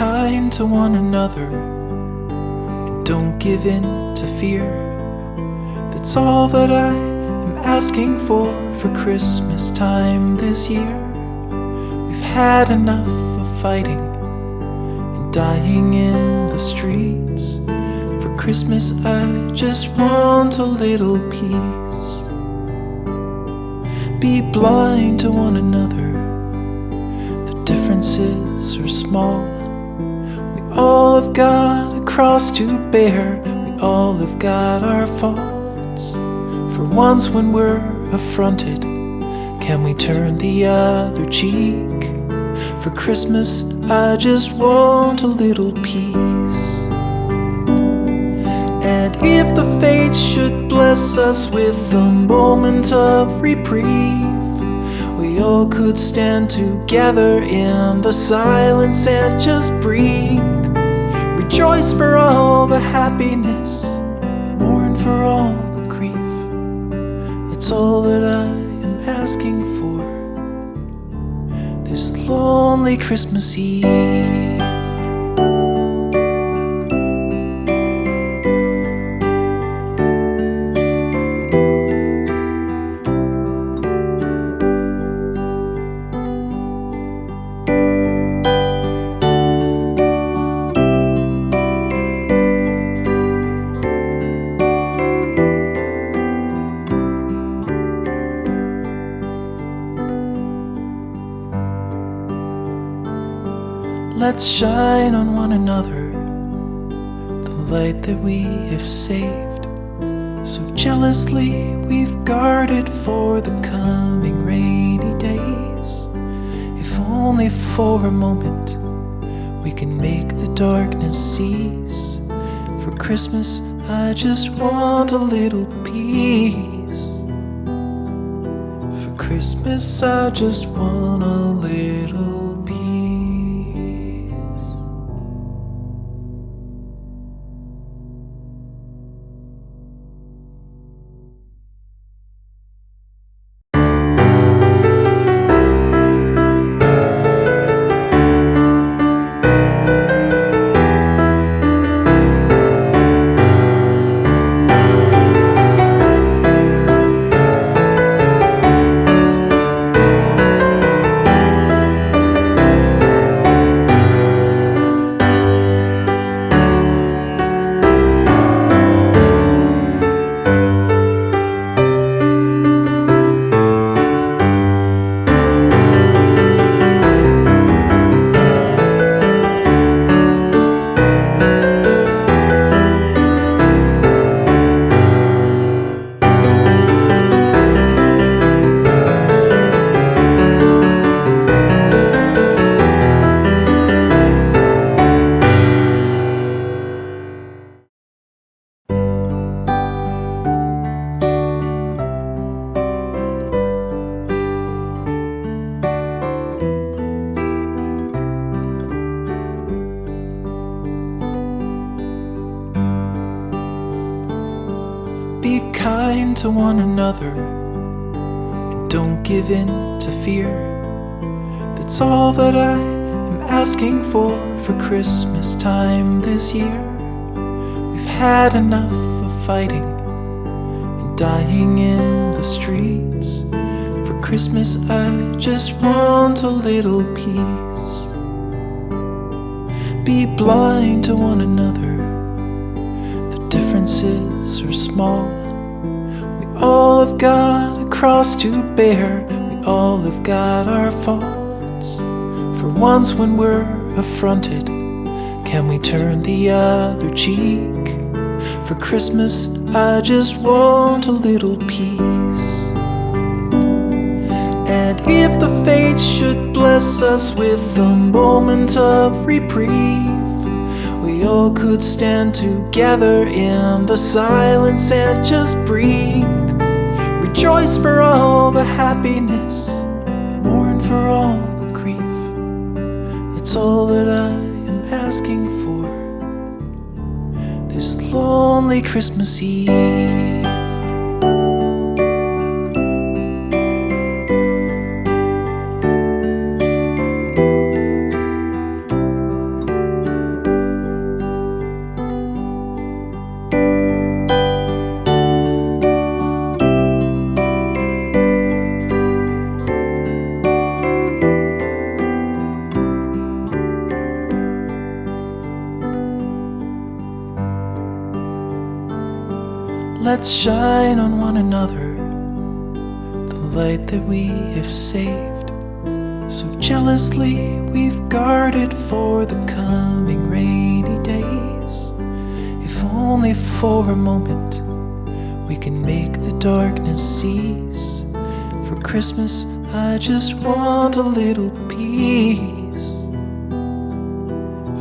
kind to one another and don't give in to fear. That's all that I am asking for Christmas time this year. We've had enough of fighting and dying in the streets. For Christmas I just want a little peace. Be blind to one another, the differences are small. We all have got a cross to bear, we all have got our faults. For once when we're affronted, can we turn the other cheek? For Christmas I just want a little peace. And if the fates should bless us with a moment of reprieve, we all could stand together in the silence and just breathe. Rejoice for all the happiness, mourn for all the grief. That's all that I am asking for this lonely Christmas Eve. Let's shine on one another the light that we have saved. So jealously we've guarded for the coming rainy days. If only for a moment we can make the darkness cease. For Christmas I just want a little peace. For Christmas I just want a little kind to one another and don't give in to fear. That's all that I am asking for Christmas time this year. We've had enough of fighting and dying in the streets. For Christmas I just want a little peace. Be blind to one another, the differences are small. We all have got a cross to bear, we all have got our faults. For once when we're affronted, can we turn the other cheek? For Christmas I just want a little peace. And if the fates should bless us with a moment of reprieve, we all could stand together in the silence and just breathe. Rejoice for all the happiness, mourn for all the grief. It's all that I am asking for this lonely Christmas Eve. Let's shine on one another the light that we have saved. So jealously we've guarded for the coming rainy days. If only for a moment we can make the darkness cease. For Christmas I just want a little peace.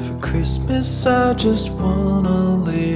For Christmas I just want a little